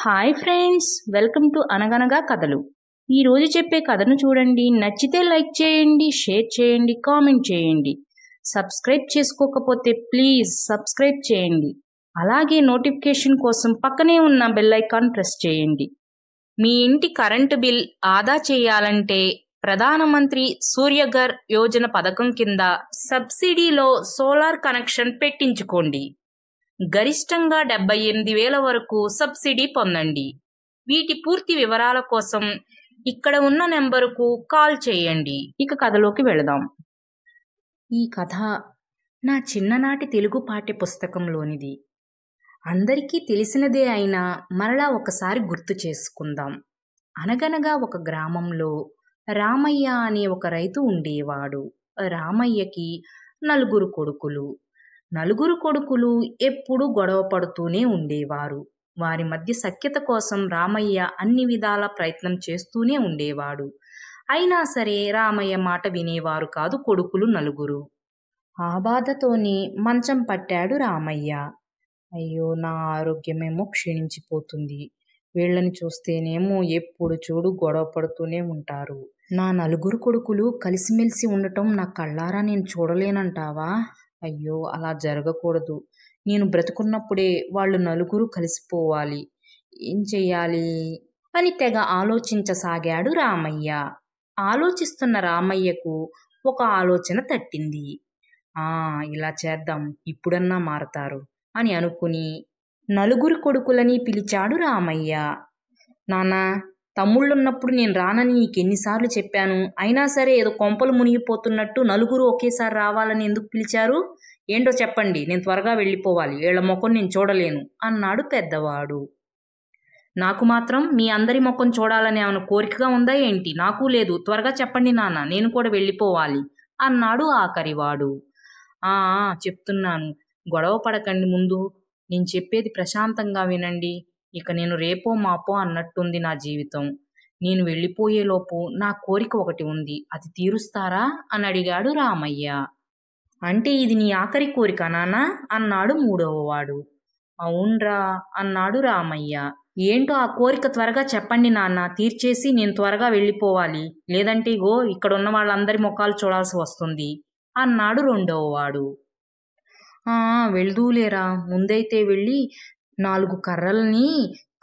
Hi friends, welcome to అనగనగా కథలు. ఈరోజు చెప్పే కథను చూడండి. నచ్చితే లైక్ చేయండి, షేర్ చేయండి, కామెంట్ చేయండి. సబ్స్క్రైబ్ చేసుకోకపోతే ప్లీజ్ సబ్స్క్రైబ్ చేయండి. అలాగే నోటిఫికేషన్ కోసం పక్కనే ఉన్న బెల్ ఐకాన్ ప్రెస్ చేయండి. మీ ఇంటి కరెంటు బిల్ ఆదా చేయాలంటే ప్రధానమంత్రి సూర్యఘర్ యోజన పథకం కింద సబ్సిడీలో సోలార్ కనెక్షన్ పెట్టించుకోండి. గరిష్టంగా 78,000 వరకు సబ్సిడీ పొందండి. వీటి పూర్తి వివరాల కోసం ఇక్కడ ఉన్న నెంబరుకు కాల్ చేయండి. ఇక కథలోకి వెళదాం. ఈ కథ నా చిన్ననాటి తెలుగు పాఠ్య పుస్తకంలోనిది. అందరికీ తెలిసినదే అయినా మరలా ఒకసారి గుర్తు చేసుకుందాం. అనగనగా ఒక గ్రామంలో రామయ్య అనే ఒక రైతు ఉండేవాడు. రామయ్యకి 4 కొడుకులు. 4 కొడుకులు ఎప్పుడూ గొడవ పడుతూనే ఉండేవారు. వారి మధ్య సఖ్యత కోసం రామయ్య అన్ని విధాల ప్రయత్నం చేస్తూనే ఉండేవాడు. అయినా సరే రామయ్య మాట వినేవారు కాదు కొడుకులు 4. ఆ బాధతోనే మంచం పట్టాడు రామయ్య. అయ్యో, నా ఆరోగ్యమేమో క్షీణించిపోతుంది. వీళ్ళని చూస్తేనేమో ఎప్పుడు చూడు గొడవ పడుతూనే ఉంటారు. నా 4 కొడుకులు కలిసిమెలిసి ఉండటం నా కళ్ళారా నేను చూడలేనంటావా? అయ్యో, అలా జరగకూడదు. నేను బ్రతుకున్నప్పుడే వాళ్ళు 4 కలిసిపోవాలి. ఏం చెయ్యాలి అని తెగ ఆలోచించసాగాడు రామయ్య. ఆలోచిస్తున్న రామయ్యకు ఒక ఆలోచన తట్టింది. ఇలా చేద్దాం, ఇప్పుడన్నా మారతారు అని అనుకుని 4 కొడుకులని పిలిచాడు రామయ్య. నాన్నా, తమ్ముళ్ళున్నప్పుడు నేను రానని నీకెన్నిసార్లు చెప్పాను. అయినా సరే ఏదో కొంపలు మునిగిపోతున్నట్టు 4 ఒకేసారి రావాలని ఎందుకు పిలిచారు? ఏంటో చెప్పండి, నేను త్వరగా వెళ్ళిపోవాలి. వీళ్ళ ముఖం నేను చూడలేను అన్నాడు పెద్దవాడు. నాకు మాత్రం మీ అందరి ముఖం చూడాలని ఏమైనా కోరికగా ఉందా ఏంటి? నాకు లేదు. త్వరగా చెప్పండి నాన్న, నేను కూడా వెళ్ళిపోవాలి అన్నాడు ఆఖరివాడు. చెప్తున్నాను, గొడవ పడకండి. ముందు నేను చెప్పేది ప్రశాంతంగా వినండి. ఇక నేను రేపో మాపో అన్నట్టుంది నా జీవితం. నేను వెళ్ళిపోయేలోపు నా కోరిక ఒకటి ఉంది, అది తీరుస్తారా అని అడిగాడు రామయ్య. అంటే ఇది నీ ఆఖరి కోరిక నాన్నా అన్నాడు 3వవాడు. అవునరా అన్నాడు రామయ్య. ఏంటో ఆ కోరిక త్వరగా చెప్పండి నాన్న, తీర్చేసి నేను త్వరగా వెళ్ళిపోవాలి. లేదంటే ఇగో ఇక్కడ ఉన్న వాళ్ళందరి ముఖాలు చూడాల్సి వస్తుంది అన్నాడు 2వవాడు. వెళ్దూలేరా, ముందైతే వెళ్ళి 4 కర్రల్ని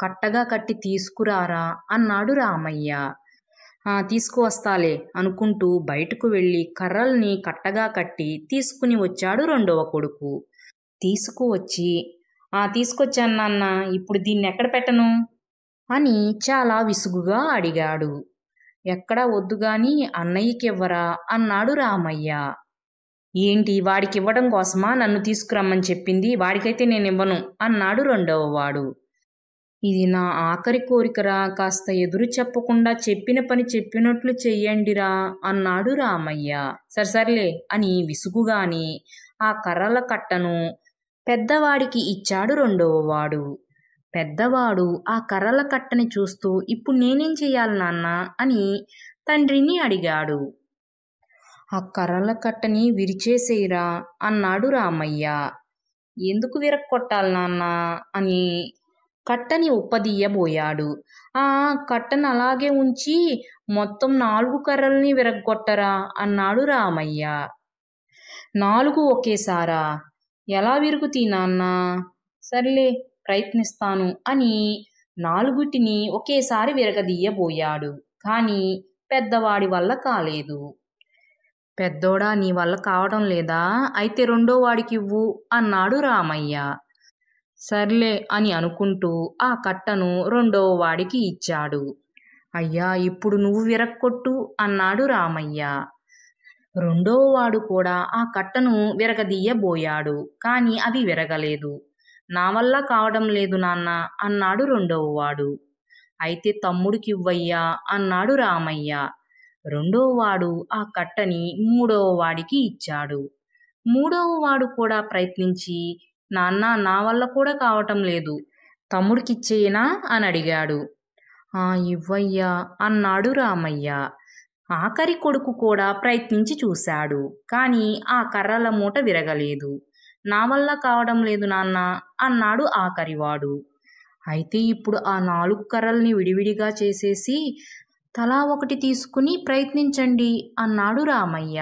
కట్టగా కట్టి తీసుకురారా అన్నాడు రామయ్య. తీసుకువస్తాలే అనుకుంటూ బయటకు వెళ్ళి కర్రల్ని కట్టగా కట్టి తీసుకుని వచ్చాడు 2వ కొడుకు. తీసుకువచ్చి తీసుకొచ్చాను నాన్న, ఇప్పుడు దీన్ని ఎక్కడ పెట్టను అని చాలా విసుగుగా అడిగాడు. ఎక్కడా వద్దుగాని అన్నయ్యకి ఇవ్వరా అన్నాడు రామయ్య. ఏంటి, వాడికి ఇవ్వడం కోసమా నన్ను తీసుకురమ్మని చెప్పింది? వాడికైతే నేను ఇవ్వను అన్నాడు 2వవాడు. ఇది నా ఆఖరి కోరికరా, కాస్త ఎదురు చెప్పకుండా చెప్పిన పని చెప్పినట్లు చెయ్యండిరా అన్నాడు రామయ్య. సర్సర్లే అని విసుగుగాని ఆ కర్రల కట్టను పెద్దవాడికి ఇచ్చాడు 2వవాడు. పెద్దవాడు ఆ కర్రల కట్టని చూస్తూ ఇప్పుడు నేనేం చెయ్యాలి నాన్న అని తండ్రిని అడిగాడు. ఆ కర్రల కట్టని విరిచేసేయరా అన్నాడు రామయ్య. ఎందుకు విరక్కొట్టాలి నాన్న అని కట్టని ఉప్పదీయబోయాడు. కట్టను అలాగే ఉంచి మొత్తం 4 కర్రల్ని విరగ్గొట్టరా అన్నాడు రామయ్య. 4 ఒకేసారా? ఎలా విరుగుతీ నాన్న? సర్లే, ప్రయత్నిస్తాను అని 4 ఒకేసారి విరగదీయబోయాడు. కానీ పెద్దవాడి వల్ల కాలేదు. పెద్దోడా, నీ వల్ల కావడం లేదా? అయితే 2వవాడికి ఇవ్వు అన్నాడు రామయ్య. సర్లే అని అనుకుంటూ ఆ కట్టను 2వవాడికి ఇచ్చాడు. అయ్యా, ఇప్పుడు నువ్వు విరక్కొట్టు అన్నాడు రామయ్య. 2వవాడు కూడా ఆ కట్టను విరగదీయబోయాడు. కానీ అవి విరగలేదు. నా వల్ల కావడం లేదు నాన్న అన్నాడు 2వవాడు. అయితే తమ్ముడికి ఇవ్వయ్యా అన్నాడు రామయ్య. 2వవాడు ఆ కట్టని 3వవాడికి ఇచ్చాడు. 3వవాడు కూడా ప్రయత్నించి నాన్న, నా వల్ల కూడా కావటం లేదు, తమ్ముడికిచ్చేయనా అని అడిగాడు. ఇవ్వయ్యా అన్నాడు రామయ్య. ఆఖరి కొడుకు కూడా ప్రయత్నించి చూశాడు. కానీ ఆ కర్రల మూట విరగలేదు. నా వల్ల కావడం లేదు నాన్న అన్నాడు ఆఖరివాడు. అయితే ఇప్పుడు ఆ 4 కర్రల్ని విడివిడిగా చేసేసి తలా ఒకటి తీసుకుని ప్రయత్నించండి అన్నాడు రామయ్య.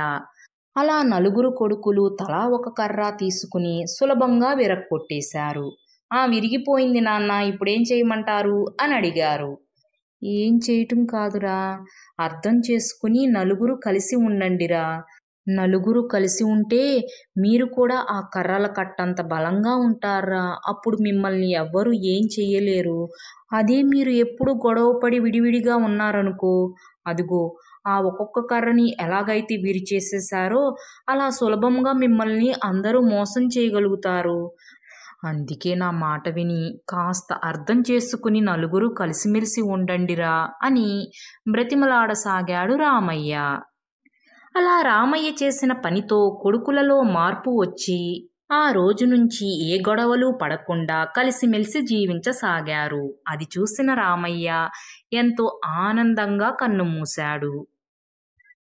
అలా నలుగురు కొడుకులు తలా ఒక కర్ర తీసుకుని సులభంగా విరక్కొట్టేశారు. విరిగిపోయింది నాన్న, ఇప్పుడేం చేయమంటారు అని అడిగారు. ఏం చేయటం కాదురా, అర్థం చేసుకుని నలుగురు కలిసి ఉండండిరా. నలుగురు కలిసి ఉంటే మీరు కూడా ఆ కర్రల కట్టంత బలంగా ఉంటారా. అప్పుడు మిమ్మల్ని ఎవ్వరూ ఏం చెయ్యలేరు. అదే మీరు ఎప్పుడు గొడవపడి విడివిడిగా ఉన్నారనుకో, అదిగో ఆ ఒక్కొక్క కర్రని ఎలాగైతే విరిచేసేశారో అలా సులభంగా మిమ్మల్ని అందరూ మోసం చేయగలుగుతారు. అందుకే నా మాట విని కాస్త అర్థం చేసుకుని నలుగురు కలిసిమెలిసి ఉండండిరా అని బ్రతిమలాడసాగాడు రామయ్య. అలా రామయ్య చేసిన పనితో కొడుకులలో మార్పు వచ్చి ఆ రోజు నుంచి ఏ గొడవలు పడకుండా కలిసిమెలిసి జీవించసాగారు. అది చూసిన రామయ్య ఎంతో ఆనందంగా కన్నుమూశాడు.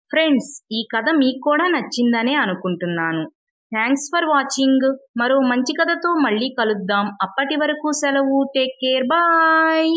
ఫ్రెండ్స్, ఈ కథ మీకు కూడా నచ్చిందనే అనుకుంటున్నాను. Thanks for watching. మరో మంచి కథతో మళ్ళీ కలుద్దాం. అప్పటి వరకు సెలవు. Take care. బాయ్.